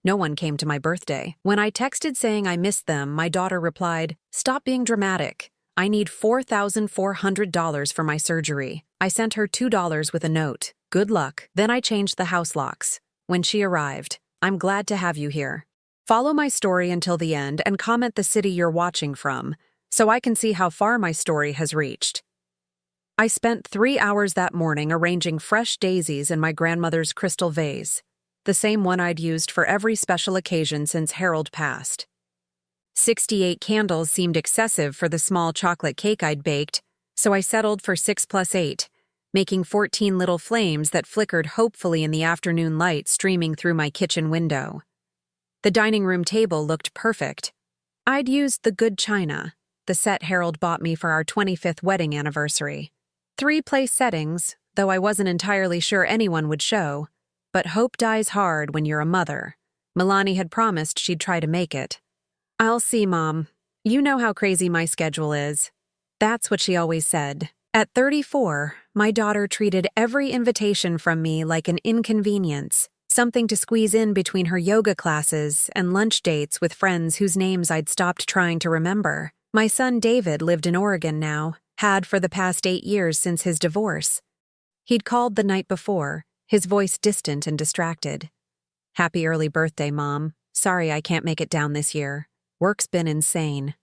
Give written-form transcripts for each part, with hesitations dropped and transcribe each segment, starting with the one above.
No one came to my birthday. When I texted saying I missed them, my daughter replied, "Stop being dramatic. I need $4,400 for my surgery." I sent her $2 with a note. "Good luck." Then I changed the house locks. When she arrived, "I'm glad to have you here. Follow my story until the end and comment the city you're watching from, so I can see how far my story has reached." I spent 3 hours that morning arranging fresh daisies in my grandmother's crystal vase, the same one I'd used for every special occasion since Harold passed. 68 candles seemed excessive for the small chocolate cake I'd baked, so I settled for 6 plus 8, making 14 little flames that flickered hopefully in the afternoon light streaming through my kitchen window. The dining room table looked perfect. I'd used the good china, the set Harold bought me for our 25th wedding anniversary. 3 place settings, though I wasn't entirely sure anyone would show. But hope dies hard when you're a mother. Milani had promised she'd try to make it. "I'll see, Mom. You know how crazy my schedule is." That's what she always said. At 34, my daughter treated every invitation from me like an inconvenience, something to squeeze in between her yoga classes and lunch dates with friends whose names I'd stopped trying to remember. My son David lived in Oregon now, had for the past 8 years since his divorce. He'd called the night before, his voice distant and distracted. "Happy early birthday, Mom. Sorry I can't make it down this year. Work's been insane."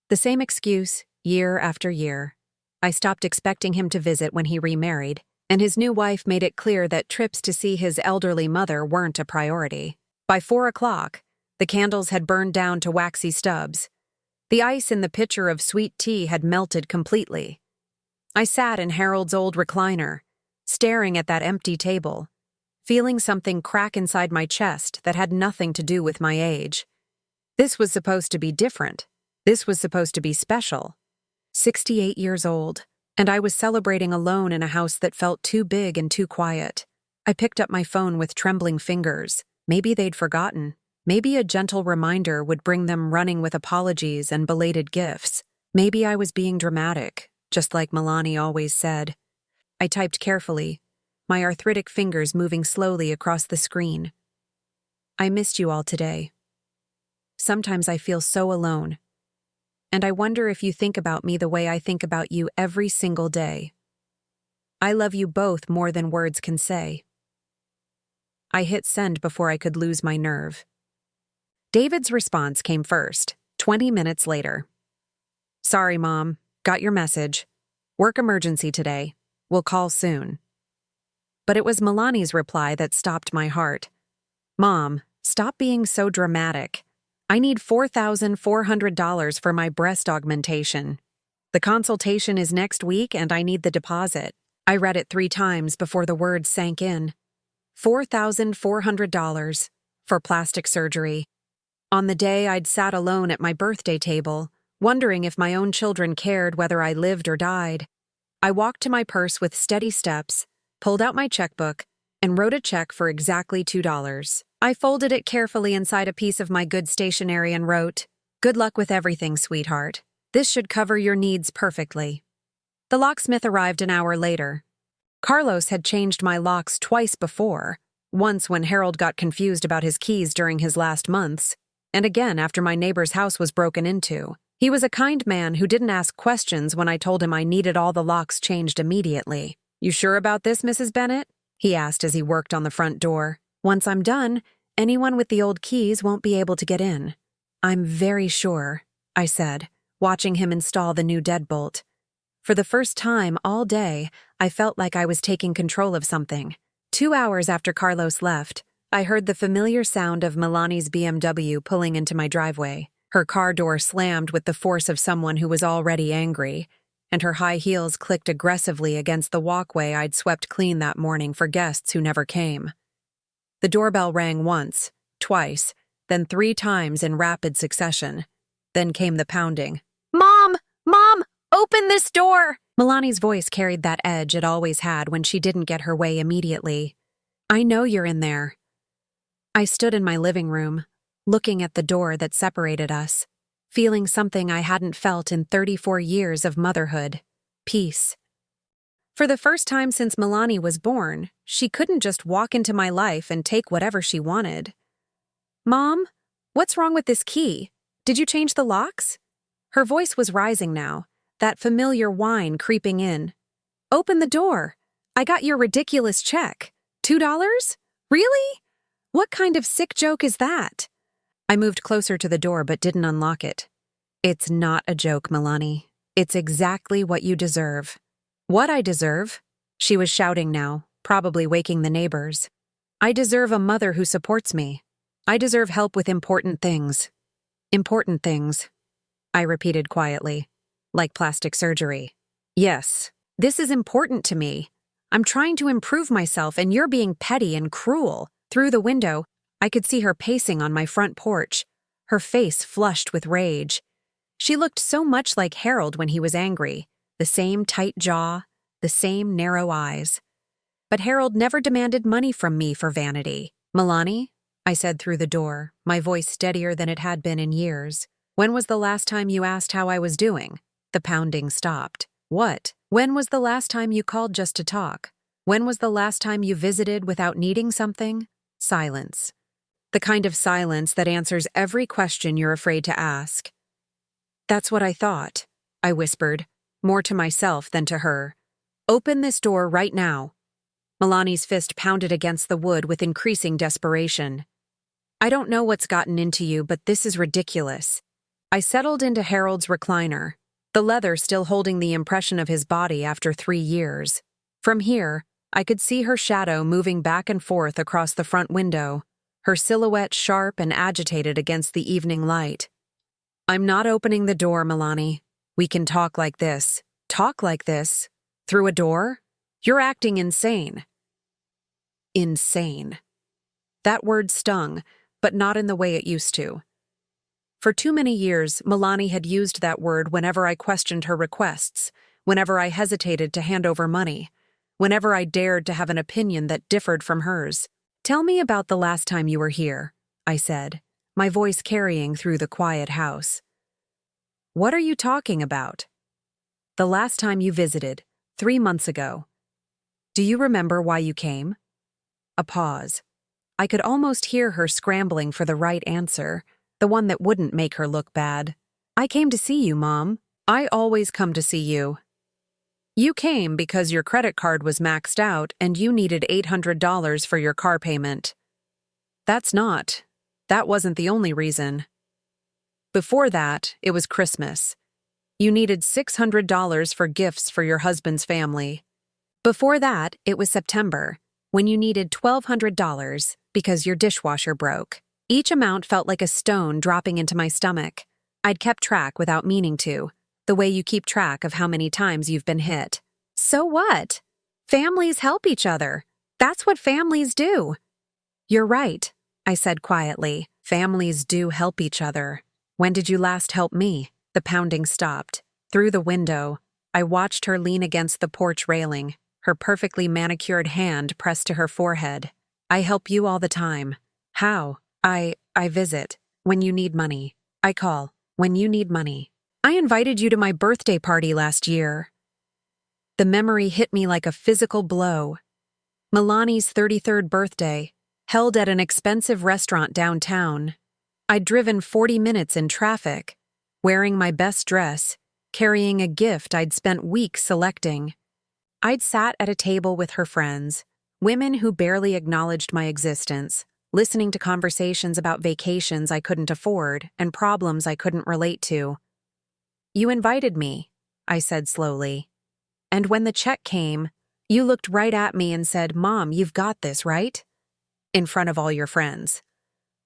The same excuse, year after year. I stopped expecting him to visit when he remarried, and his new wife made it clear that trips to see his elderly mother weren't a priority. By 4 o'clock, the candles had burned down to waxy stubs. The ice in the pitcher of sweet tea had melted completely. I sat in Harold's old recliner, staring at that empty table, feeling something crack inside my chest that had nothing to do with my age. This was supposed to be different. This was supposed to be special. 68 years old, and I was celebrating alone in a house that felt too big and too quiet. I picked up my phone with trembling fingers. Maybe they'd forgotten. Maybe a gentle reminder would bring them running with apologies and belated gifts. Maybe I was being dramatic, just like Milani always said. I typed carefully, my arthritic fingers moving slowly across the screen. "I missed you all today. Sometimes I feel so alone. And I wonder if you think about me the way I think about you every single day. I love you both more than words can say." I hit send before I could lose my nerve. David's response came first, 20 minutes later. "Sorry, Mom. Got your message. Work emergency today. We'll call soon." But it was Milani's reply that stopped my heart. "Mom, stop being so dramatic. I need $4,400 for my breast augmentation. The consultation is next week and I need the deposit." I read it 3 times before the words sank in. $4,400 for plastic surgery. On the day I'd sat alone at my birthday table, wondering if my own children cared whether I lived or died, I walked to my purse with steady steps, pulled out my checkbook, and wrote a check for exactly $2. I folded it carefully inside a piece of my good stationery and wrote, "Good luck with everything, sweetheart. This should cover your needs perfectly." The locksmith arrived an hour later. Carlos had changed my locks twice before, once when Harold got confused about his keys during his last months, and again after my neighbor's house was broken into. He was a kind man who didn't ask questions when I told him I needed all the locks changed immediately. "You sure about this, Mrs. Bennett?" he asked as he worked on the front door. "Once I'm done, anyone with the old keys won't be able to get in." "I'm very sure," I said, watching him install the new deadbolt. For the first time all day, I felt like I was taking control of something. 2 hours after Carlos left, I heard the familiar sound of Milani's BMW pulling into my driveway. Her car door slammed with the force of someone who was already angry, and her high heels clicked aggressively against the walkway I'd swept clean that morning for guests who never came. The doorbell rang once, twice, then 3 times in rapid succession. Then came the pounding. "Mom! Mom! Open this door!" Milani's voice carried that edge it always had when she didn't get her way immediately. "I know you're in there." I stood in my living room, looking at the door that separated us, feeling something I hadn't felt in 34 years of motherhood: peace. For the first time since Milani was born, she couldn't just walk into my life and take whatever she wanted. Mom, what's wrong with this key? Did you change the locks? Her voice was rising now, that familiar whine creeping in. Open the door. I got your ridiculous check. $2? Really? What kind of sick joke is that? I moved closer to the door but didn't unlock it. It's not a joke, Milani. It's exactly what you deserve. What I deserve? She was shouting now, probably waking the neighbors. I deserve a mother who supports me. I deserve help with important things. Important things, I repeated quietly, like plastic surgery. Yes, this is important to me. I'm trying to improve myself and you're being petty and cruel. Through the window, I could see her pacing on my front porch, her face flushed with rage. She looked so much like Harold when he was angry, the same tight jaw, the same narrow eyes. But Harold never demanded money from me for vanity. Milani, I said through the door, my voice steadier than it had been in years. When was the last time you asked how I was doing? The pounding stopped. What? When was the last time you called just to talk? When was the last time you visited without needing something? Silence. The kind of silence that answers every question you're afraid to ask. That's what I thought, I whispered, more to myself than to her. Open this door right now. Milani's fist pounded against the wood with increasing desperation. I don't know what's gotten into you, but this is ridiculous. I settled into Harold's recliner, the leather still holding the impression of his body after 3 years. From here, I could see her shadow moving back and forth across the front window, her silhouette sharp and agitated against the evening light. I'm not opening the door, Milani. We can talk like this. Talk like this? Through a door? You're acting insane. Insane. That word stung, but not in the way it used to. For too many years, Milani had used that word whenever I questioned her requests, whenever I hesitated to hand over money, whenever I dared to have an opinion that differed from hers. Tell me about the last time you were here, I said, my voice carrying through the quiet house. What are you talking about? The last time you visited, 3 months ago. Do you remember why you came? A pause. I could almost hear her scrambling for the right answer, the one that wouldn't make her look bad. I came to see you, Mom. I always come to see you. You came because your credit card was maxed out and you needed $800 for your car payment. That wasn't the only reason. Before that, it was Christmas. You needed $600 for gifts for your husband's family. Before that, it was September, when you needed $1,200 because your dishwasher broke. Each amount felt like a stone dropping into my stomach. I'd kept track without meaning to, the way you keep track of how many times you've been hit. So what? Families help each other. That's what families do. You're right, I said quietly. Families do help each other. When did you last help me? The pounding stopped. Through the window, I watched her lean against the porch railing, her perfectly manicured hand pressed to her forehead. I help you all the time. How? I visit. When you need money. I call. When you need money. I invited you to my birthday party last year. The memory hit me like a physical blow. Milani's 33rd birthday, held at an expensive restaurant downtown. I'd driven 40 minutes in traffic, wearing my best dress, carrying a gift I'd spent weeks selecting. I'd sat at a table with her friends, women who barely acknowledged my existence, listening to conversations about vacations I couldn't afford and problems I couldn't relate to. You invited me, I said slowly. And when the check came, you looked right at me and said, Mom, you've got this, right? In front of all your friends.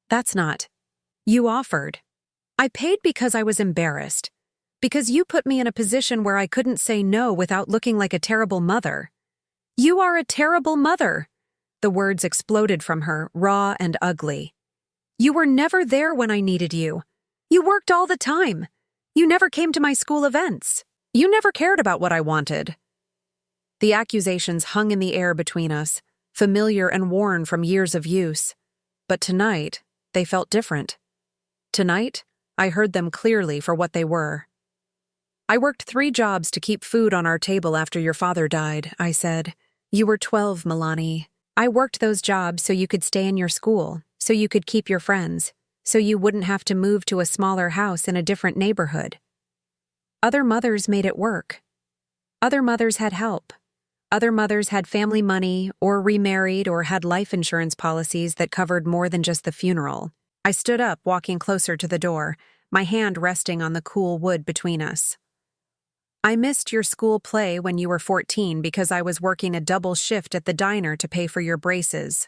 That's not. You offered. I paid because I was embarrassed. Because you put me in a position where I couldn't say no without looking like a terrible mother. You are a terrible mother. The words exploded from her, raw and ugly. You were never there when I needed you. You worked all the time. You never came to my school events. You never cared about what I wanted. The accusations hung in the air between us, familiar and worn from years of use. But tonight, they felt different. Tonight, I heard them clearly for what they were. I worked 3 jobs to keep food on our table after your father died, I said. You were 12, Milani. I worked those jobs so you could stay in your school, so you could keep your friends, so you wouldn't have to move to a smaller house in a different neighborhood. Other mothers made it work. Other mothers had help. Other mothers had family money, or remarried, or had life insurance policies that covered more than just the funeral. I stood up, walking closer to the door, my hand resting on the cool wood between us. I missed your school play when you were 14 because I was working a double shift at the diner to pay for your braces.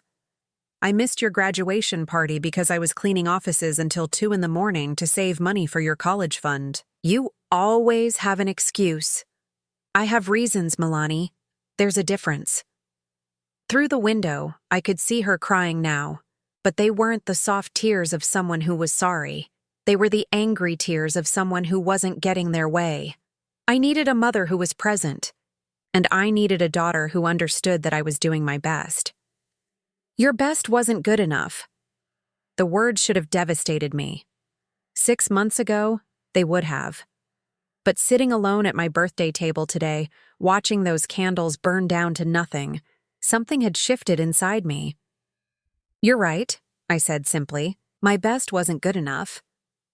I missed your graduation party because I was cleaning offices until 2 in the morning to save money for your college fund. You always have an excuse. I have reasons, Milani. There's a difference. Through the window, I could see her crying now, but they weren't the soft tears of someone who was sorry. They were the angry tears of someone who wasn't getting their way. I needed a mother who was present, and I needed a daughter who understood that I was doing my best. Your best wasn't good enough. The words should have devastated me. 6 months ago, they would have. But sitting alone at my birthday table today, watching those candles burn down to nothing, something had shifted inside me. You're right, I said simply. My best wasn't good enough.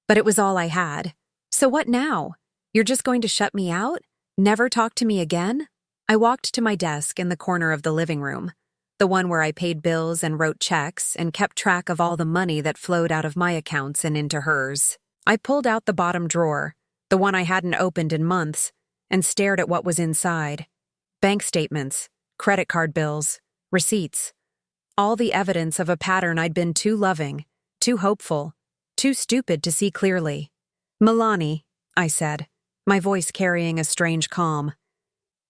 But it was all I had. So what now? You're just going to shut me out? Never talk to me again? I walked to my desk in the corner of the living room, the one where I paid bills and wrote checks and kept track of all the money that flowed out of my accounts and into hers. I pulled out the bottom drawer, the one I hadn't opened in months, and stared at what was inside. Bank statements, credit card bills, receipts. All the evidence of a pattern I'd been too loving, too hopeful, too stupid to see clearly. Milani, I said, my voice carrying a strange calm.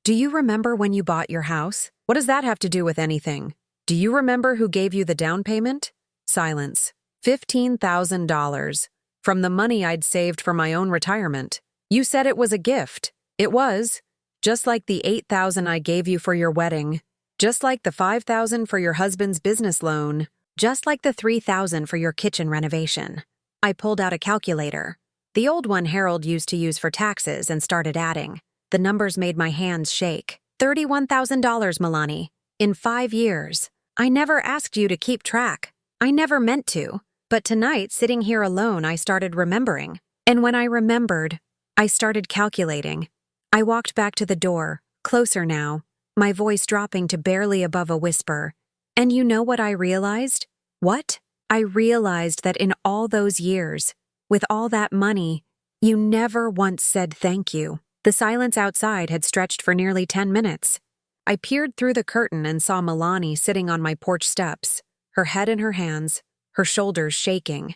Do you remember when you bought your house? What does that have to do with anything? Do you remember who gave you the down payment? Silence. $15,000. From the money I'd saved for my own retirement. You said it was a gift. It was. Just like the $8,000 I gave you for your wedding. Just like the $5,000 for your husband's business loan. Just like the $3,000 for your kitchen renovation. I pulled out a calculator. The old one Harold used to use for taxes and started adding. The numbers made my hands shake. $31,000, Milani. In 5 years. I never asked you to keep track. I never meant to. But tonight, sitting here alone, I started remembering. And when I remembered, I started calculating. I walked back to the door, closer now, my voice dropping to barely above a whisper. And you know what I realized? What? I realized that in all those years, with all that money, you never once said thank you. The silence outside had stretched for nearly 10 minutes. I peered through the curtain and saw Milani sitting on my porch steps, her head in her hands, her shoulders shaking.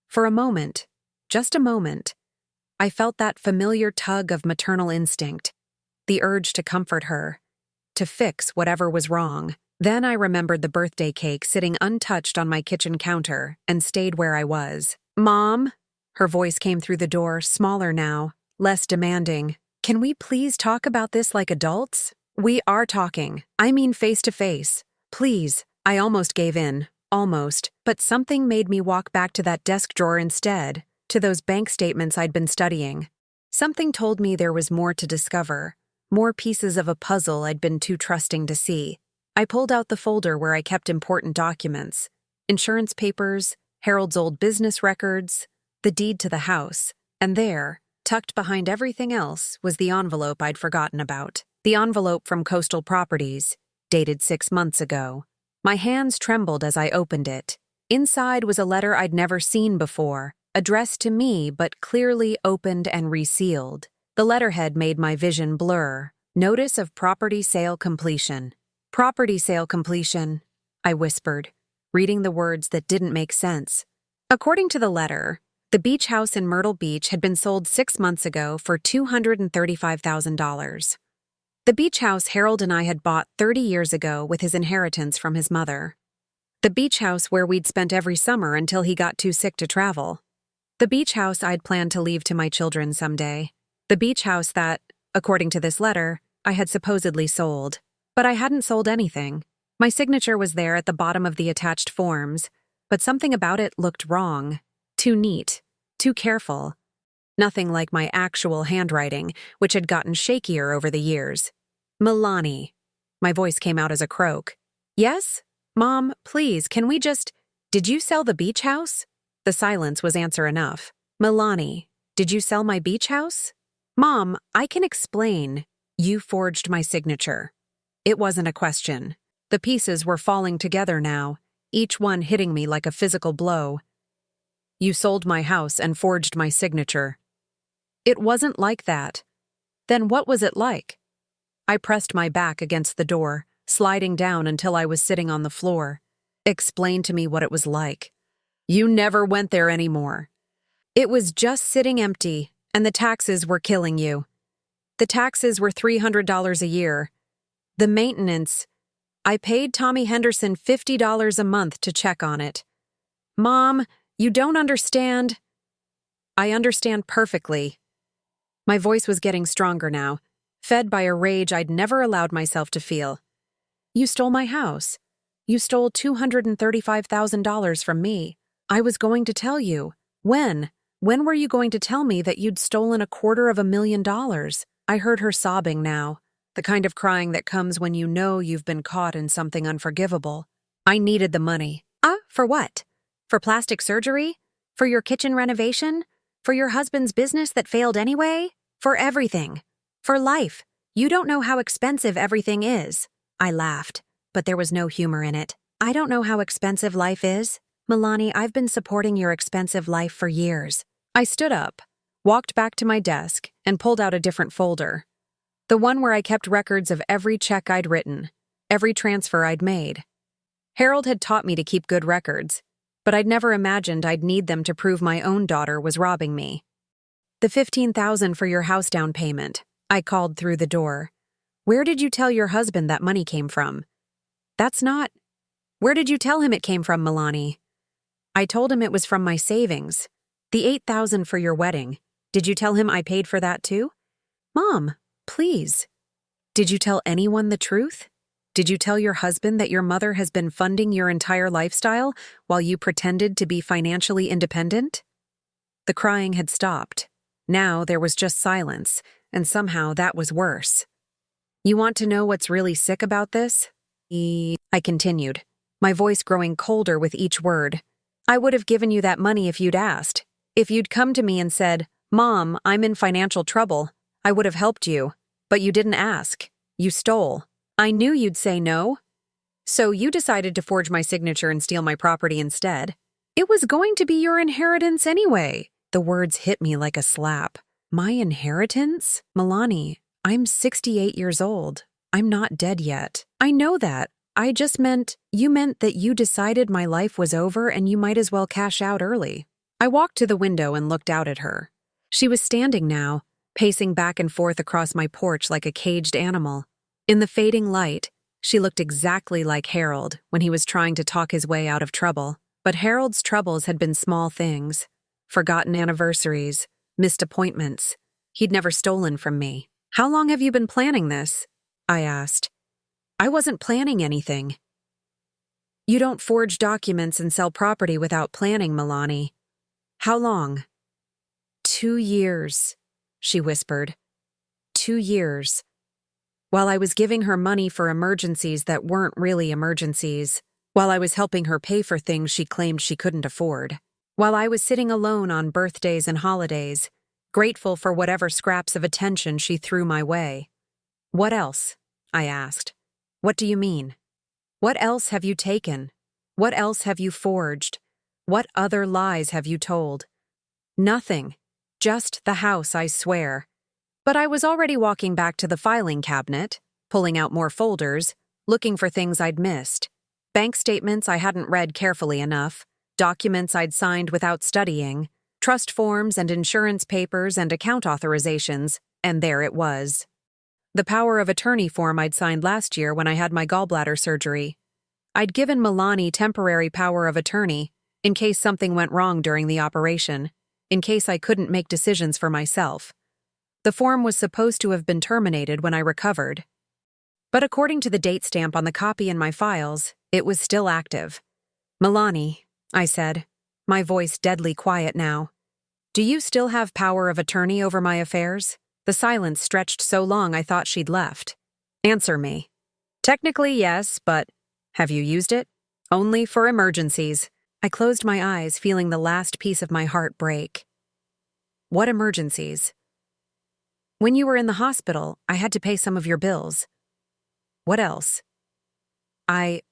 For a moment, just a moment, I felt that familiar tug of maternal instinct, the urge to comfort her, to fix whatever was wrong. Then I remembered the birthday cake sitting untouched on my kitchen counter and stayed where I was. Mom, her voice came through the door, smaller now, less demanding. Can we please talk about this like adults? We are talking. I mean face to face. Please. I almost gave in. Almost. But something made me walk back to that desk drawer instead, to those bank statements I'd been studying. Something told me there was more to discover, more pieces of a puzzle I'd been too trusting to see. I pulled out the folder where I kept important documents, insurance papers, Harold's old business records, the deed to the house, and there, tucked behind everything else, was the envelope I'd forgotten about. The envelope from Coastal Properties, dated 6 months ago. My hands trembled as I opened it. Inside was a letter I'd never seen before, addressed to me but clearly opened and resealed. The letterhead made my vision blur. Notice of property sale completion. Property sale completion, I whispered, reading the words that didn't make sense. According to the letter, the beach house in Myrtle Beach had been sold 6 months ago for $235,000. The beach house Harold and I had bought 30 years ago with his inheritance from his mother. The beach house where we'd spent every summer until he got too sick to travel. The beach house I'd planned to leave to my children someday. The beach house that, according to this letter, I had supposedly sold. But I hadn't sold anything. My signature was there at the bottom of the attached forms, but something about it looked wrong. Too neat. Too careful. Nothing like my actual handwriting, which had gotten shakier over the years. Milani. My voice came out as a croak. Yes? Mom, please, can we just... Did you sell the beach house? The silence was answer enough. Milani, did you sell my beach house? Mom, I can explain. You forged my signature. It wasn't a question. The pieces were falling together now, each one hitting me like a physical blow. You sold my house and forged my signature. It wasn't like that. Then what was it like? I pressed my back against the door, sliding down until I was sitting on the floor. Explain to me what it was like. You never went there anymore. It was just sitting empty, and the taxes were killing you. The taxes were $300 a year. The maintenance, I paid Tommy Henderson $50 a month to check on it. Mom, you don't understand. I understand perfectly. My voice was getting stronger now, fed by a rage I'd never allowed myself to feel. You stole my house. You stole $235,000 from me. I was going to tell you. When? When were you going to tell me that you'd stolen $250,000? I heard her sobbing now, the kind of crying that comes when you know you've been caught in something unforgivable. I needed the money. For what? For plastic surgery? For your kitchen renovation? For your husband's business that failed anyway? For everything. For life. You don't know how expensive everything is. I laughed, but there was no humor in it. I don't know how expensive life is. Milani, I've been supporting your expensive life for years. I stood up, walked back to my desk, and pulled out a different folder. The one where I kept records of every check I'd written, every transfer I'd made. Harold had taught me to keep good records, but I'd never imagined I'd need them to prove my own daughter was robbing me. The $15,000 for your house down payment, I called through the door. Where did you tell your husband that money came from? That's not... Where did you tell him it came from, Milani? I told him it was from my savings. The $8,000 for your wedding. Did you tell him I paid for that too? Mom, please. Did you tell anyone the truth? Did you tell your husband that your mother has been funding your entire lifestyle while you pretended to be financially independent? The crying had stopped. Now there was just silence, and somehow that was worse. You want to know what's really sick about this? I continued, my voice growing colder with each word. I would have given you that money if you'd asked. If you'd come to me and said, Mom, I'm in financial trouble, I would have helped you. But you didn't ask. You stole. I knew you'd say no. So you decided to forge my signature and steal my property instead. It was going to be your inheritance anyway. The words hit me like a slap. My inheritance? Milani, I'm 68 years old. I'm not dead yet. I know that. I just meant, you meant that you decided my life was over and you might as well cash out early. I walked to the window and looked out at her. She was standing now, pacing back and forth across my porch like a caged animal. In the fading light, she looked exactly like Harold when he was trying to talk his way out of trouble. But Harold's troubles had been small things. Forgotten anniversaries, missed appointments. He'd never stolen from me. How long have you been planning this? I asked. I wasn't planning anything. You don't forge documents and sell property without planning, Milani. How long? 2 years, she whispered. 2 years. While I was giving her money for emergencies that weren't really emergencies, while I was helping her pay for things she claimed she couldn't afford, while I was sitting alone on birthdays and holidays, grateful for whatever scraps of attention she threw my way. What else? I asked. What do you mean? What else have you taken? What else have you forged? What other lies have you told? Nothing. Just the house, I swear. But I was already walking back to the filing cabinet, pulling out more folders, looking for things I'd missed. Bank statements I hadn't read carefully enough, documents I'd signed without studying, trust forms and insurance papers and account authorizations, and there it was. The power of attorney form I'd signed last year when I had my gallbladder surgery. I'd given Milani temporary power of attorney in case something went wrong during the operation, in case I couldn't make decisions for myself. The form was supposed to have been terminated when I recovered. But according to the date stamp on the copy in my files, it was still active. Milani, I said, my voice deadly quiet now. Do you still have power of attorney over my affairs? The silence stretched so long I thought she'd left. Answer me. Technically, yes, but have you used it? Only for emergencies. I closed my eyes, feeling the last piece of my heart break. What emergencies? When you were in the hospital, I had to pay some of your bills. What else? I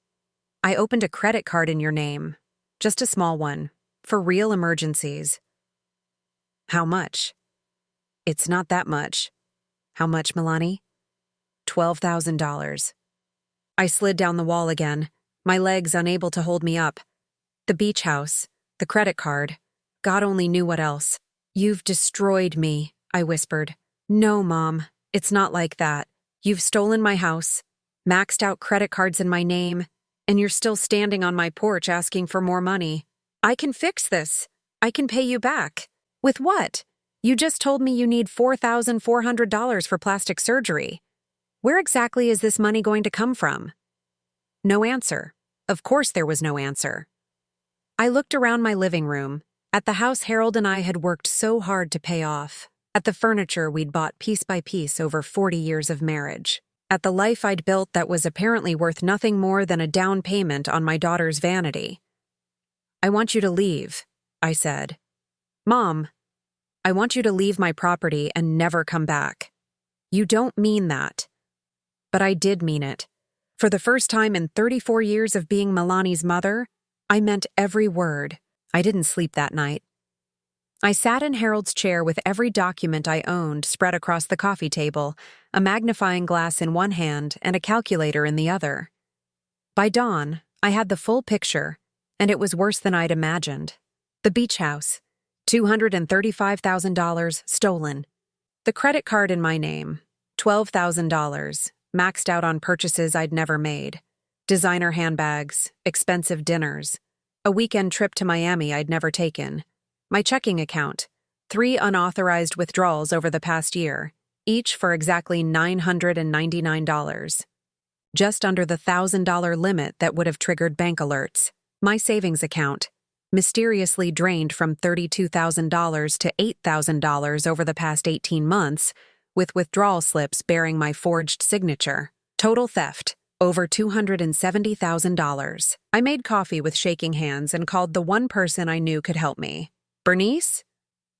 opened a credit card in your name. Just a small one. For real emergencies. How much? It's not that much. How much, Milani? $12,000. I slid down the wall again, my legs unable to hold me up. The beach house, the credit card. God only knew what else. You've destroyed me, I whispered. No, Mom, it's not like that. You've stolen my house, maxed out credit cards in my name, and you're still standing on my porch asking for more money. I can fix this. I can pay you back. With what? You just told me you need $4,400 for plastic surgery. Where exactly is this money going to come from? No answer. Of course there was no answer. I looked around my living room, at the house Harold and I had worked so hard to pay off, at the furniture we'd bought piece by piece over 40 years of marriage, at the life I'd built that was apparently worth nothing more than a down payment on my daughter's vanity. I want you to leave, I said. Mom, I want you to leave my property and never come back. You don't mean that. But I did mean it. For the first time in 34 years of being Milani's mother, I meant every word. I didn't sleep that night. I sat in Harold's chair with every document I owned spread across the coffee table, a magnifying glass in one hand and a calculator in the other. By dawn, I had the full picture, and it was worse than I'd imagined. The beach house, $235,000 stolen. The credit card in my name, $12,000, maxed out on purchases I'd never made. Designer handbags, expensive dinners, a weekend trip to Miami I'd never taken. My checking account, 3 unauthorized withdrawals over the past year, each for exactly $999. Just under the $1,000 limit that would have triggered bank alerts. My savings account, mysteriously drained from $32,000 to $8,000 over the past 18 months, with withdrawal slips bearing my forged signature. Total theft, over $270,000. I made coffee with shaking hands and called the one person I knew could help me. Bernice?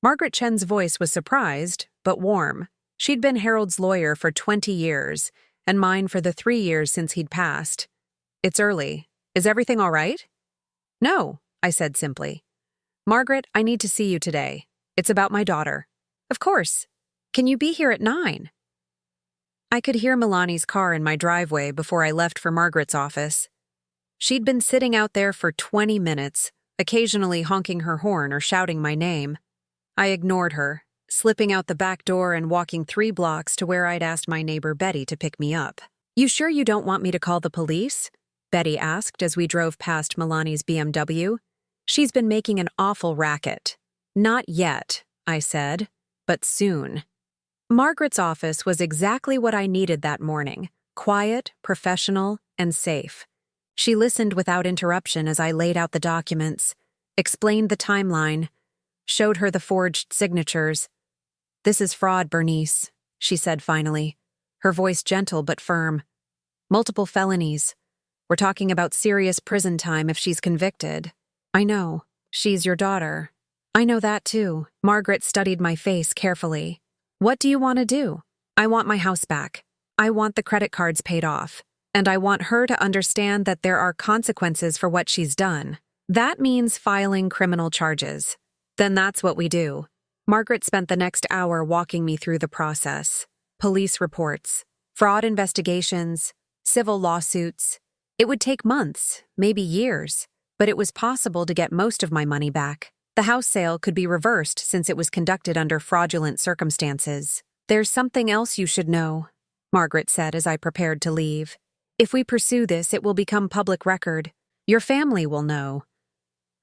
Margaret Chen's voice was surprised, but warm. She'd been Harold's lawyer for 20 years, and mine for the 3 years since he'd passed. It's early. Is everything all right? No, I said simply. Margaret, I need to see you today. It's about my daughter. Of course. Can you be here at 9? I could hear Milani's car in my driveway before I left for Margaret's office. She'd been sitting out there for 20 minutes, occasionally honking her horn or shouting my name. I ignored her, slipping out the back door and walking 3 blocks to where I'd asked my neighbor Betty to pick me up. You sure you don't want me to call the police? Betty asked as we drove past Milani's BMW. She's been making an awful racket. Not yet, I said, but soon. Margaret's office was exactly what I needed that morning, quiet, professional, and safe. She listened without interruption as I laid out the documents, explained the timeline, showed her the forged signatures. This is fraud, Bernice, she said finally, her voice gentle but firm. Multiple felonies. We're talking about serious prison time if she's convicted. I know. She's your daughter. I know that too. Margaret studied my face carefully. What do you want to do? I want my house back. I want the credit cards paid off. And I want her to understand that there are consequences for what she's done. That means filing criminal charges. Then that's what we do. Margaret spent the next hour walking me through the process. Police reports, fraud investigations, civil lawsuits. It would take months, maybe years, but it was possible to get most of my money back. The house sale could be reversed since it was conducted under fraudulent circumstances. There's something else you should know, Margaret said as I prepared to leave. If we pursue this, it will become public record. Your family will know.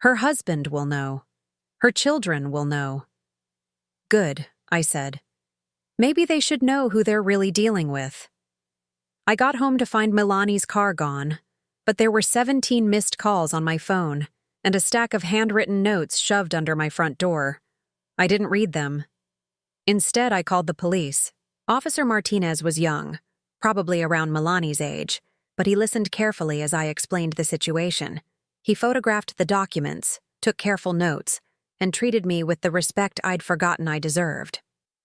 Her husband will know. Her children will know. Good, I said. Maybe they should know who they're really dealing with. I got home to find Milani's car gone, but there were 17 missed calls on my phone and a stack of handwritten notes shoved under my front door. I didn't read them. Instead, I called the police. Officer Martinez was young, probably around Milani's age, but he listened carefully as I explained the situation. He photographed the documents, took careful notes, and treated me with the respect I'd forgotten I deserved.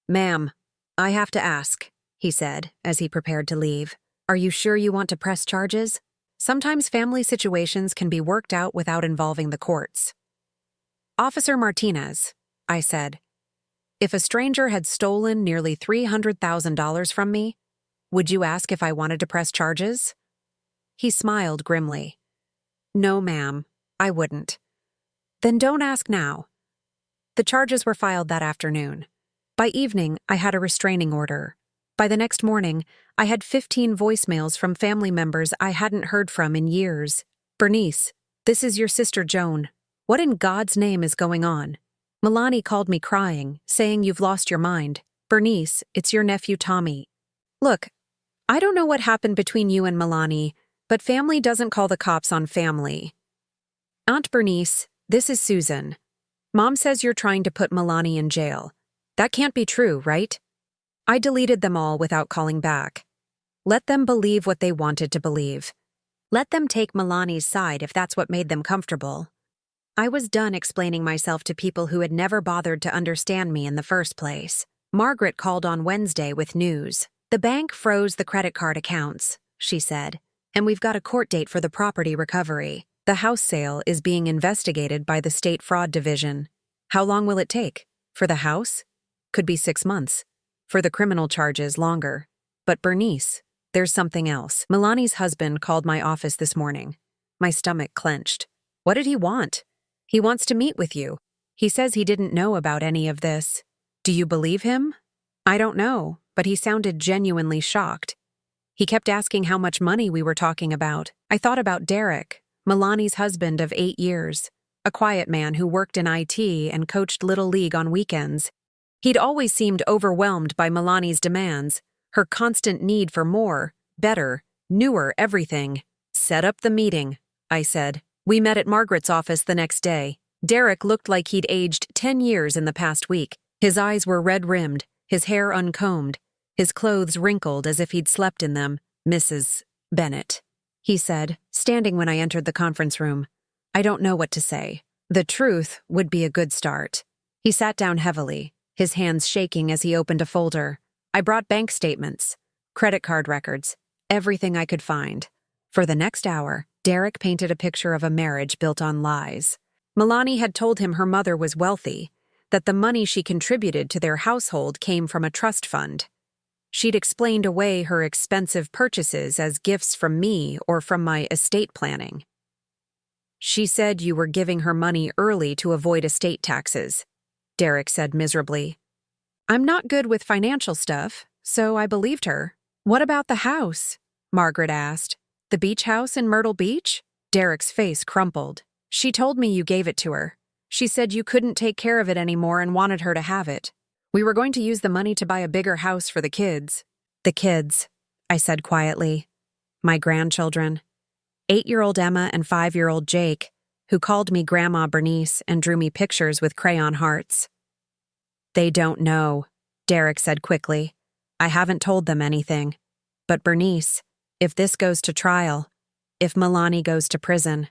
"Ma'am, I have to ask," he said as he prepared to leave. "Are you sure you want to press charges? Sometimes family situations can be worked out without involving the courts." "Officer Martinez," I said, "if a stranger had stolen nearly $300,000 from me, would you ask if I wanted to press charges?" He smiled grimly. "No, ma'am, I wouldn't." "Then don't ask now." The charges were filed that afternoon. By evening, I had a restraining order. By the next morning, I had 15 voicemails from family members I hadn't heard from in years. "Bernice, this is your sister Joan. What in God's name is going on? Milani called me crying, saying you've lost your mind. Bernice, it's your nephew Tommy. Look, I don't know what happened between you and Milani, but family doesn't call the cops on family. Aunt Bernice, this is Susan. Mom says you're trying to put Milani in jail. That can't be true, right?" I deleted them all without calling back. Let them believe what they wanted to believe. Let them take Milani's side if that's what made them comfortable. I was done explaining myself to people who had never bothered to understand me in the first place. Margaret called on Wednesday with news. "The bank froze the credit card accounts," she said, "and we've got a court date for the property recovery. The house sale is being investigated by the State Fraud Division. How long will it take? For the house? Could be 6 months. For the criminal charges, longer. But Bernice, there's something else." Milani's husband called my office this morning. My stomach clenched. "What did he want?" "He wants to meet with you. He says he didn't know about any of this." "Do you believe him?" "I don't know, but he sounded genuinely shocked. He kept asking how much money we were talking about." I thought about Derek, Milani's husband of 8 years, a quiet man who worked in IT and coached Little League on weekends. He'd always seemed overwhelmed by Milani's demands, her constant need for more, better, newer everything. "Set up the meeting," I said. We met at Margaret's office the next day. Derek looked like he'd aged 10 years in the past week. His eyes were red-rimmed, his hair uncombed, his clothes wrinkled as if he'd slept in them. "Mrs. Bennett," he said, standing when I entered the conference room. "I don't know what to say. The truth would be a good start." He sat down heavily, his hands shaking as he opened a folder. I brought bank statements, credit card records, everything I could find. For the next hour, Derek painted a picture of a marriage built on lies. Milani had told him her mother was wealthy, that the money she contributed to their household came from a trust fund. She'd explained away her expensive purchases as gifts from me or from my estate planning. "She said you were giving her money early to avoid estate taxes," Derek said miserably. "I'm not good with financial stuff, so I believed her." "What about the house?" Margaret asked. "The beach house in Myrtle Beach?" Derek's face crumpled. "She told me you gave it to her. She said you couldn't take care of it anymore and wanted her to have it. We were going to use the money to buy a bigger house for the kids." "The kids," I said quietly. "My grandchildren. 8-year-old Emma and 5-year-old Jake, who called me Grandma Bernice and drew me pictures with crayon hearts." "They don't know," Derek said quickly. "I haven't told them anything. But Bernice, if this goes to trial, if Milani goes to prison—"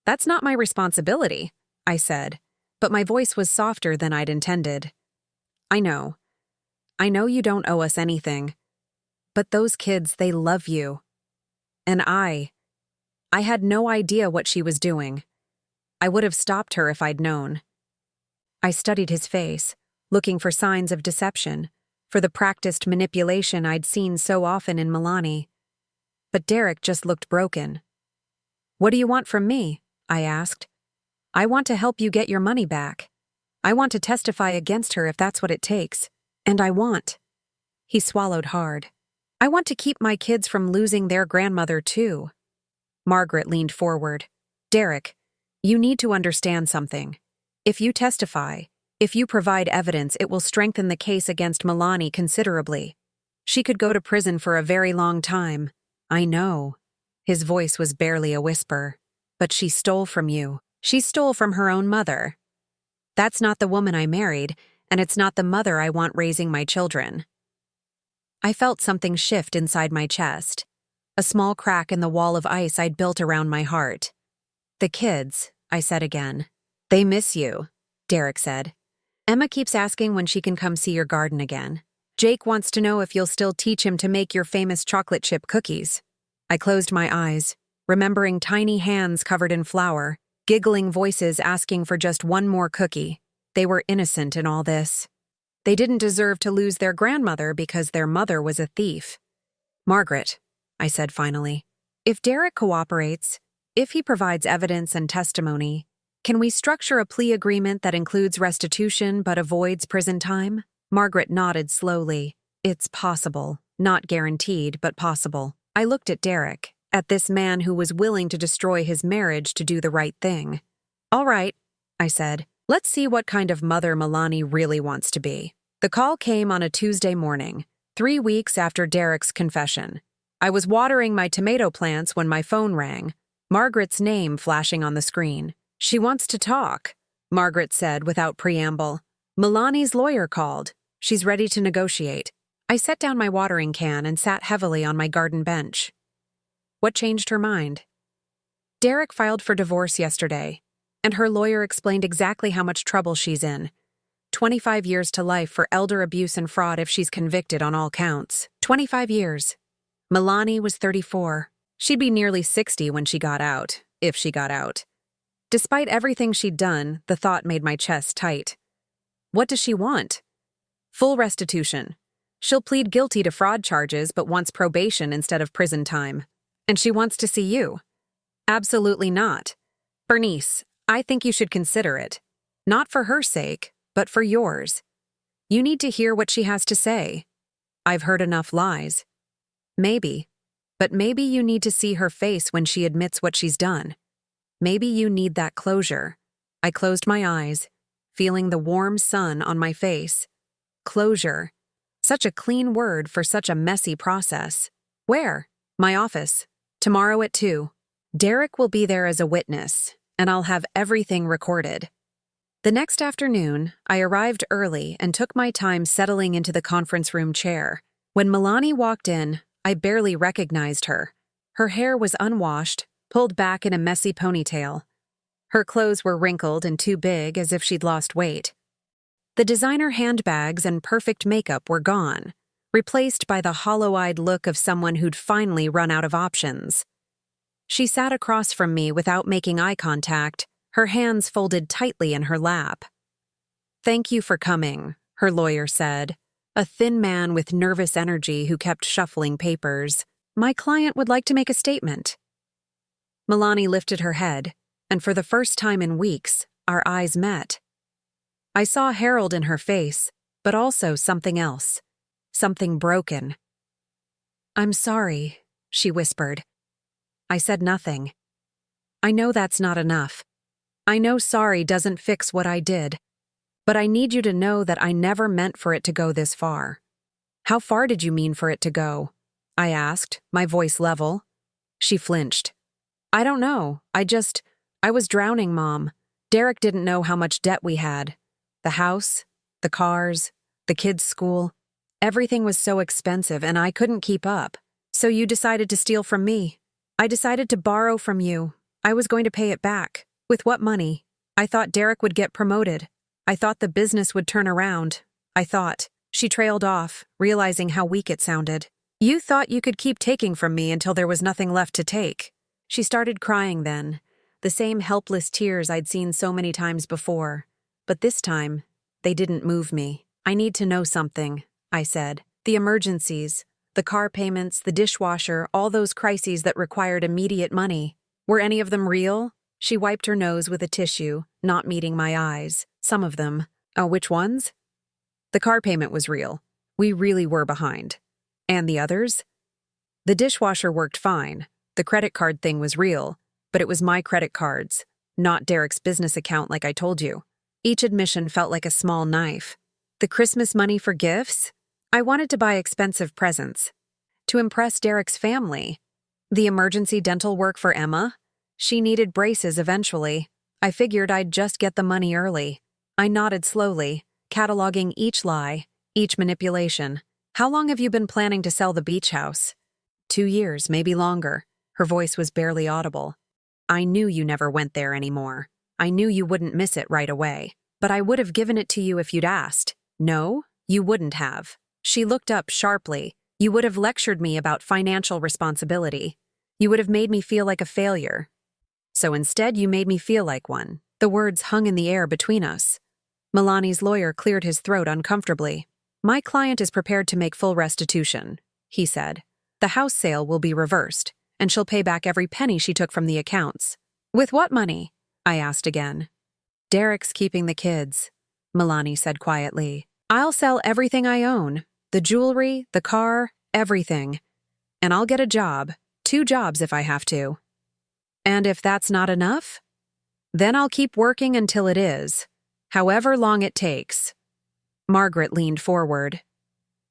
"That's not my responsibility," I said, but my voice was softer than I'd intended. I know you don't owe us anything. But those kids, they love you. And I had no idea what she was doing. I would have stopped her if I'd known." I studied his face, looking for signs of deception, for the practiced manipulation I'd seen so often in Milani. But Derek just looked broken. "What do you want from me?" I asked. "I want to help you get your money back. I want to testify against her if that's what it takes. And I want—" He swallowed hard. "I want to keep my kids from losing their grandmother too." Margaret leaned forward. "Derek, you need to understand something. If you testify, if you provide evidence, it will strengthen the case against Milani considerably. She could go to prison for a very long time." "I know." His voice was barely a whisper. "But she stole from you. She stole from her own mother. That's not the woman I married, and it's not the mother I want raising my children." I felt something shift inside my chest, a small crack in the wall of ice I'd built around my heart. The kids, I said again. They miss you, Derek said. Emma keeps asking when she can come see your garden again. Jake wants to know if you'll still teach him to make your famous chocolate chip cookies. I closed my eyes, remembering tiny hands covered in flour, giggling voices asking for just one more cookie. They were innocent in all this. They didn't deserve to lose their grandmother because their mother was a thief. Margaret, I said finally, if Derek cooperates, if he provides evidence and testimony, can we structure a plea agreement that includes restitution but avoids prison time? Margaret nodded slowly. It's possible. Not guaranteed, but possible. I looked at Derek, at this man who was willing to destroy his marriage to do the right thing. All right, I said. Let's see what kind of mother Milani really wants to be. The call came on a Tuesday morning, 3 weeks after Derek's confession. I was watering my tomato plants when my phone rang, Margaret's name flashing on the screen. She wants to talk, Margaret said without preamble. Milani's lawyer called. She's ready to negotiate. I set down my watering can and sat heavily on my garden bench. What changed her mind? Derek filed for divorce yesterday, and her lawyer explained exactly how much trouble she's in. 25 years to life for elder abuse and fraud if she's convicted on all counts. 25 years. Milani was 34. She'd be nearly 60 when she got out, if she got out. Despite everything she'd done, the thought made my chest tight. What does she want? Full restitution. She'll plead guilty to fraud charges but wants probation instead of prison time. And she wants to see you. Absolutely not. Bernice, I think you should consider it. Not for her sake, but for yours. You need to hear what she has to say. I've heard enough lies. Maybe. But maybe you need to see her face when she admits what she's done. Maybe you need that closure. I closed my eyes, feeling the warm sun on my face. Closure. Such a clean word for such a messy process. Where? My office. Tomorrow at 2. Derek will be there as a witness, and I'll have everything recorded. The next afternoon, I arrived early and took my time settling into the conference room chair. When Milani walked in, I barely recognized her. Her hair was unwashed, pulled back in a messy ponytail. Her clothes were wrinkled and too big, as if she'd lost weight. The designer handbags and perfect makeup were gone, replaced by the hollow-eyed look of someone who'd finally run out of options. She sat across from me without making eye contact, her hands folded tightly in her lap. "Thank you for coming," her lawyer said, a thin man with nervous energy who kept shuffling papers. "My client would like to make a statement." Milani lifted her head, and for the first time in weeks, our eyes met. I saw Harold in her face, but also something else. Something broken. "I'm sorry," she whispered. I said nothing. I know that's not enough. I know sorry doesn't fix what I did. But I need you to know that I never meant for it to go this far. "How far did you mean for it to go?" I asked, my voice level. She flinched. "I don't know. I was drowning, Mom. Derek didn't know how much debt we had. The house, the cars, the kids' school. Everything was so expensive and I couldn't keep up. So you decided to steal from me. I decided to borrow from you. I was going to pay it back. With what money? I thought Derek would get promoted. I thought the business would turn around. I thought." She trailed off, realizing how weak it sounded. "You thought you could keep taking from me until there was nothing left to take." She started crying then, the same helpless tears I'd seen so many times before. But this time, they didn't move me. "I need to know something," I said. "The emergencies, the car payments, the dishwasher, all those crises that required immediate money. Were any of them real?" She wiped her nose with a tissue, not meeting my eyes. "Some of them." "Oh, which ones?" "The car payment was real. We really were behind." "And the others?" "The dishwasher worked fine. The credit card thing was real, but it was my credit cards, not Derek's business account like I told you." Each admission felt like a small knife. "The Christmas money for gifts? I wanted to buy expensive presents. To impress Derek's family. The emergency dental work for Emma? She needed braces eventually. I figured I'd just get the money early." I nodded slowly, cataloging each lie, each manipulation. "How long have you been planning to sell the beach house?" 2 years, maybe longer." Her voice was barely audible. I knew you never went there anymore. I knew you wouldn't miss it right away. But I would have given it to you if you'd asked. No, you wouldn't have. She looked up sharply. You would have lectured me about financial responsibility. You would have made me feel like a failure. So instead, you made me feel like one. The words hung in the air between us. Milani's lawyer cleared his throat uncomfortably. My client is prepared to make full restitution, he said. The house sale will be reversed, and she'll pay back every penny she took from the accounts. With what money? I asked again. Derek's keeping the kids, Milani said quietly. I'll sell everything I own. The jewelry, the car, everything. And I'll get a job. 2 jobs if I have to. And if that's not enough? Then I'll keep working until it is. However long it takes. Margaret leaned forward.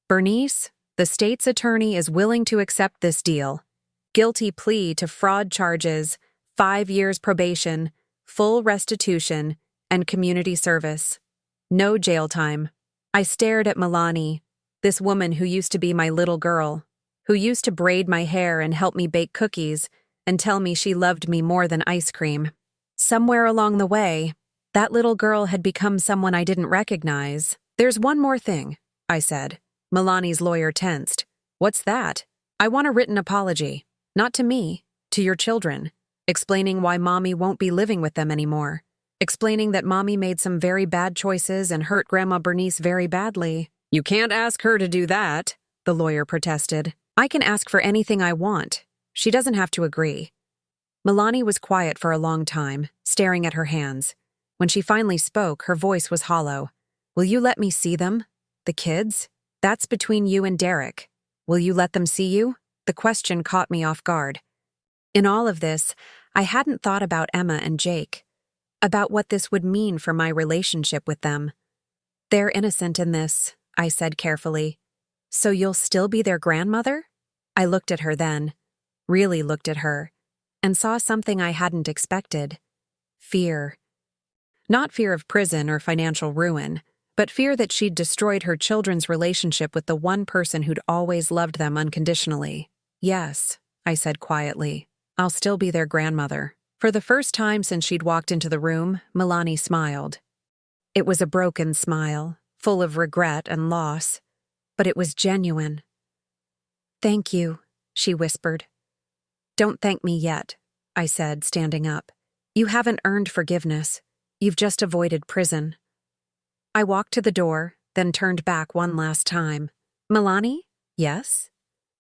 Bernice, the state's attorney is willing to accept this deal. Guilty plea to fraud charges, 5 years probation, full restitution, and community service. No jail time. I stared at Milani, this woman who used to be my little girl, who used to braid my hair and help me bake cookies and tell me she loved me more than ice cream. Somewhere along the way, that little girl had become someone I didn't recognize. There's one more thing, I said. Milani's lawyer tensed. What's that? I want a written apology. Not to me, to your children. Explaining why Mommy won't be living with them anymore. Explaining that Mommy made some very bad choices and hurt Grandma Bernice very badly. You can't ask her to do that, the lawyer protested. I can ask for anything I want. She doesn't have to agree. Milani was quiet for a long time, staring at her hands. When she finally spoke, her voice was hollow. Will you let me see them? The kids? That's between you and Derek. Will you let them see you? The question caught me off guard. In all of this, I hadn't thought about Emma and Jake, about what this would mean for my relationship with them. They're innocent in this, I said carefully. So you'll still be their grandmother? I looked at her then, really looked at her, and saw something I hadn't expected. Fear. Not fear of prison or financial ruin, but fear that she'd destroyed her children's relationship with the one person who'd always loved them unconditionally. Yes, I said quietly. I'll still be their grandmother. For the first time since she'd walked into the room, Milani smiled. It was a broken smile, full of regret and loss, but it was genuine. Thank you, she whispered. Don't thank me yet, I said, standing up. You haven't earned forgiveness. You've just avoided prison. I walked to the door, then turned back one last time. Milani? Yes?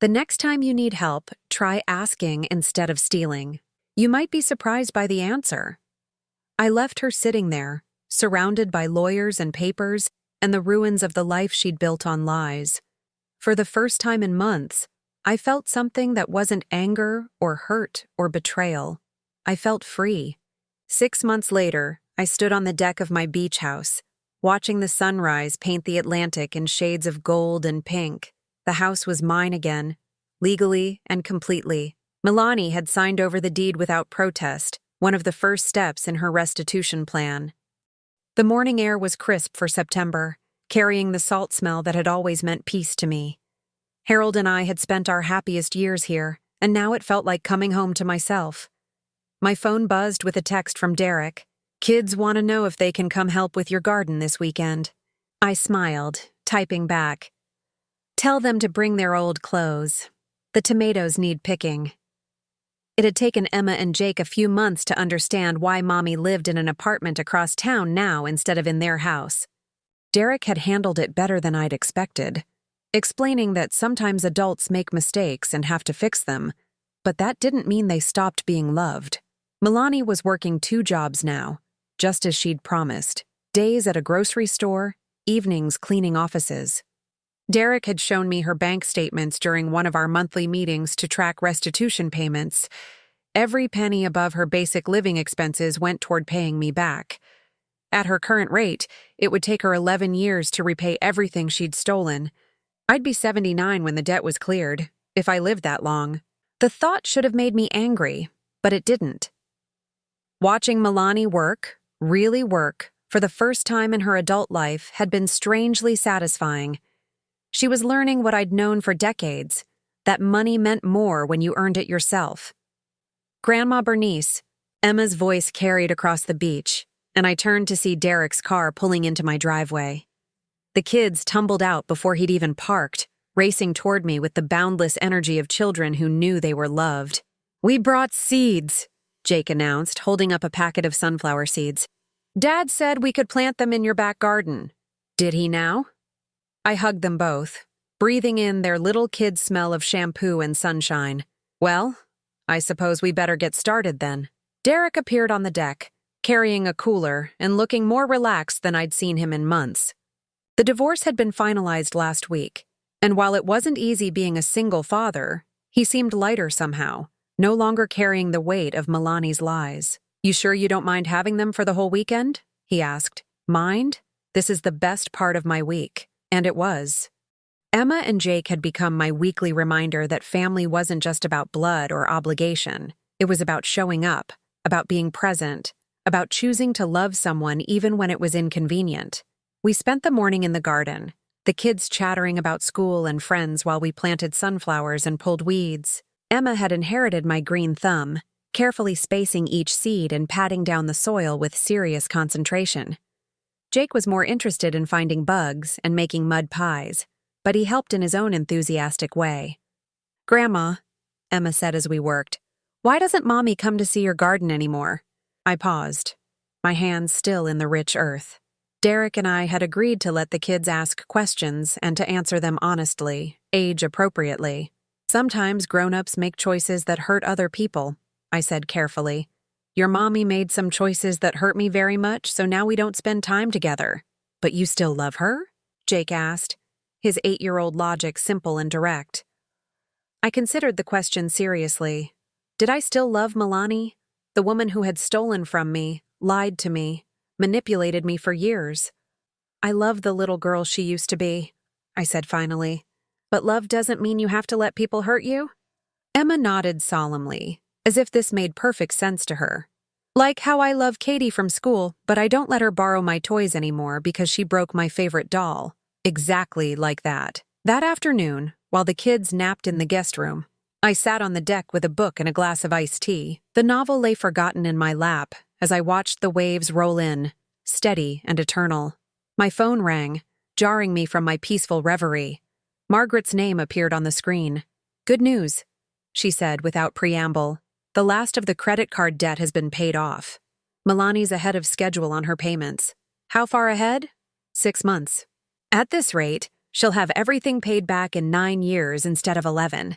The next time you need help, try asking instead of stealing. You might be surprised by the answer. I left her sitting there, surrounded by lawyers and papers and the ruins of the life she'd built on lies. For the first time in months, I felt something that wasn't anger or hurt or betrayal. I felt free. 6 months later, I stood on the deck of my beach house, watching the sunrise paint the Atlantic in shades of gold and pink. The house was mine again, legally and completely. Milani had signed over the deed without protest, one of the first steps in her restitution plan. The morning air was crisp for September, carrying the salt smell that had always meant peace to me. Harold and I had spent our happiest years here, and now it felt like coming home to myself. My phone buzzed with a text from Derek. Kids want to know if they can come help with your garden this weekend. I smiled, typing back. Tell them to bring their old clothes. The tomatoes need picking. It had taken Emma and Jake a few months to understand why Mommy lived in an apartment across town now instead of in their house. Derek had handled it better than I'd expected, explaining that sometimes adults make mistakes and have to fix them, but that didn't mean they stopped being loved. Milani was working 2 jobs now, just as she'd promised. Days at a grocery store, evenings cleaning offices. Derek had shown me her bank statements during one of our monthly meetings to track restitution payments. Every penny above her basic living expenses went toward paying me back. At her current rate, it would take her 11 years to repay everything she'd stolen. I'd be 79 when the debt was cleared, if I lived that long. The thought should have made me angry, but it didn't. Watching Milani work, really work, for the first time in her adult life had been strangely satisfying. She was learning what I'd known for decades, that money meant more when you earned it yourself. Grandma Bernice, Emma's voice carried across the beach, and I turned to see Derek's car pulling into my driveway. The kids tumbled out before he'd even parked, racing toward me with the boundless energy of children who knew they were loved. "We brought seeds," Jake announced, holding up a packet of sunflower seeds. "Dad said we could plant them in your back garden. Did he now?" I hugged them both, breathing in their little kid smell of shampoo and sunshine. "Well, I suppose we better get started then." Derek appeared on the deck, carrying a cooler and looking more relaxed than I'd seen him in months. The divorce had been finalized last week, and while it wasn't easy being a single father, he seemed lighter somehow, no longer carrying the weight of Milani's lies. "You sure you don't mind having them for the whole weekend?" he asked. "Mind? This is the best part of my week." And it was. Emma and Jake had become my weekly reminder that family wasn't just about blood or obligation. It was about showing up, about being present, about choosing to love someone even when it was inconvenient. We spent the morning in the garden, the kids chattering about school and friends while we planted sunflowers and pulled weeds. Emma had inherited my green thumb, carefully spacing each seed and patting down the soil with serious concentration. Jake was more interested in finding bugs and making mud pies, but he helped in his own enthusiastic way. "Grandma," Emma said as we worked, "why doesn't Mommy come to see your garden anymore?" I paused, my hands still in the rich earth. Derek and I had agreed to let the kids ask questions and to answer them honestly, age-appropriately. "Sometimes grown-ups make choices that hurt other people," I said carefully. "Your mommy made some choices that hurt me very much, so now we don't spend time together." "But you still love her?" Jake asked, his 8-year-old logic simple and direct. I considered the question seriously. Did I still love Milani, the woman who had stolen from me, lied to me, manipulated me for years? "I love the little girl she used to be," I said finally. "But love doesn't mean you have to let people hurt you?" Emma nodded solemnly, as if this made perfect sense to her. "Like how I love Katie from school, but I don't let her borrow my toys anymore because she broke my favorite doll." Exactly like that. That afternoon, while the kids napped in the guest room, I sat on the deck with a book and a glass of iced tea. The novel lay forgotten in my lap as I watched the waves roll in, steady and eternal. My phone rang, jarring me from my peaceful reverie. Margaret's name appeared on the screen. "Good news," she said without preamble. "The last of the credit card debt has been paid off. Milani's ahead of schedule on her payments." "How far ahead?" 6 months. "At this rate, she'll have everything paid back in 9 years instead of 11.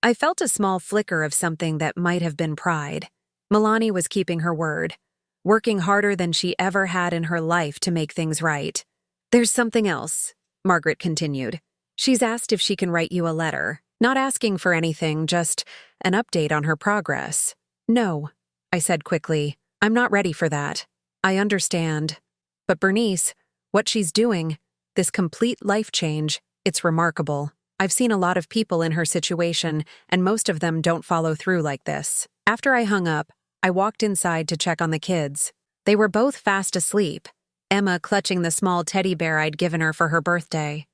I felt a small flicker of something that might have been pride. Milani was keeping her word, working harder than she ever had in her life to make things right. "There's something else," Margaret continued. "She's asked if she can write you a letter, not asking for anything, just an update on her progress." "No," I said quickly. "I'm not ready for that. I understand. But Bernice, what she's doing, this complete life change, it's remarkable. I've seen a lot of people in her situation, and most of them don't follow through like this." After I hung up, I walked inside to check on the kids. They were both fast asleep, Emma clutching the small teddy bear I'd given her for her birthday.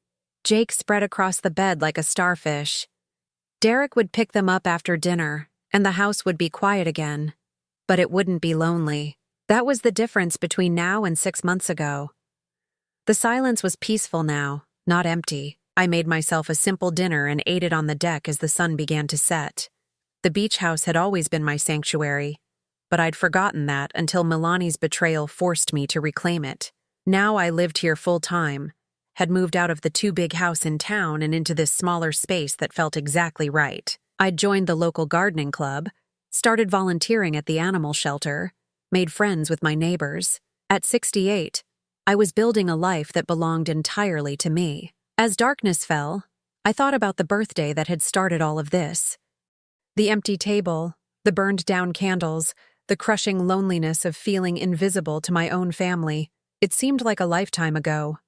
Jake spread across the bed like a starfish. Derek would pick them up after dinner, and the house would be quiet again. But it wouldn't be lonely. That was the difference between now and 6 months ago. The silence was peaceful now, not empty. I made myself a simple dinner and ate it on the deck as the sun began to set. The beach house had always been my sanctuary, but I'd forgotten that until Milani's betrayal forced me to reclaim it. Now I lived here full-time, had moved out of the too-big house in town and into this smaller space that felt exactly right. I'd joined the local gardening club, started volunteering at the animal shelter, made friends with my neighbors. At 68, I was building a life that belonged entirely to me. As darkness fell, I thought about the birthday that had started all of this. The empty table, the burned-down candles, the crushing loneliness of feeling invisible to my own family. It seemed like a lifetime ago.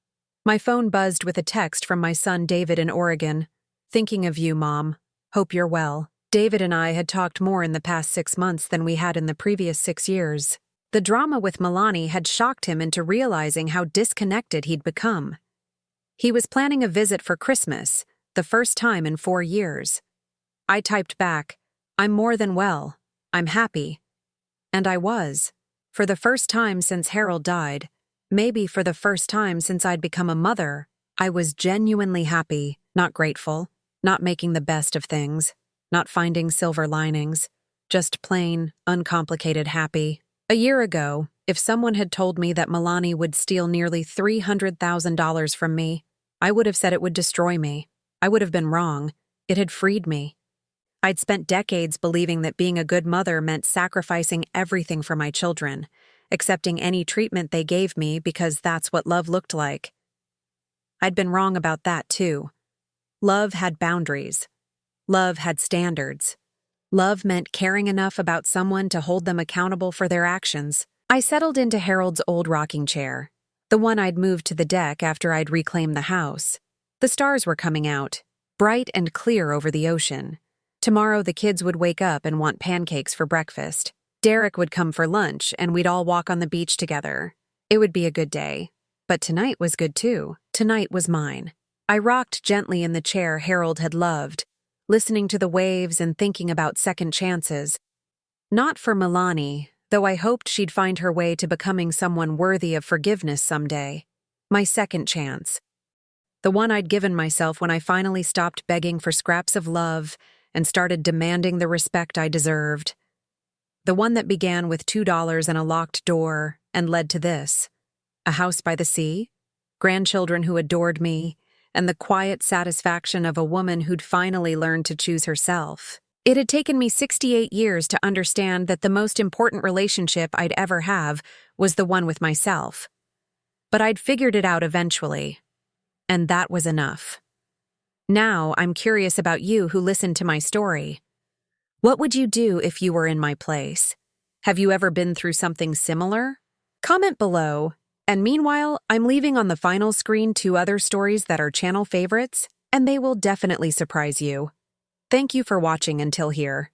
My phone buzzed with a text from my son David in Oregon. "Thinking of you, Mom. Hope you're well." David and I had talked more in the past 6 months than we had in the previous 6 years. The drama with Milani had shocked him into realizing how disconnected he'd become. He was planning a visit for Christmas, the first time in 4 years. I typed back, "I'm more than well. I'm happy." And I was. For the first time since Harold died, maybe for the first time since I'd become a mother, I was genuinely happy, not grateful, not making the best of things, not finding silver linings, just plain, uncomplicated happy. A year ago, if someone had told me that Milani would steal nearly $300,000 from me, I would have said it would destroy me. I would have been wrong. It had freed me. I'd spent decades believing that being a good mother meant sacrificing everything for my children, accepting any treatment they gave me because that's what love looked like. I'd been wrong about that too. Love had boundaries. Love had standards. Love meant caring enough about someone to hold them accountable for their actions. I settled into Harold's old rocking chair, the one I'd moved to the deck after I'd reclaimed the house. The stars were coming out, bright and clear over the ocean. Tomorrow the kids would wake up and want pancakes for breakfast. Derek would come for lunch and we'd all walk on the beach together. It would be a good day. But tonight was good too. Tonight was mine. I rocked gently in the chair Harold had loved, listening to the waves and thinking about second chances. Not for Milani, though I hoped she'd find her way to becoming someone worthy of forgiveness someday. My second chance. The one I'd given myself when I finally stopped begging for scraps of love and started demanding the respect I deserved. The one that began with $2 and a locked door and led to this: a house by the sea, grandchildren who adored me, and the quiet satisfaction of a woman who'd finally learned to choose herself. It had taken me 68 years to understand that the most important relationship I'd ever have was the one with myself. But I'd figured it out eventually, and that was enough. Now I'm curious about you who listened to my story. What would you do if you were in my place? Have you ever been through something similar? Comment below. And meanwhile, I'm leaving on the final screen 2 other stories that are channel favorites, and they will definitely surprise you. Thank you for watching until here.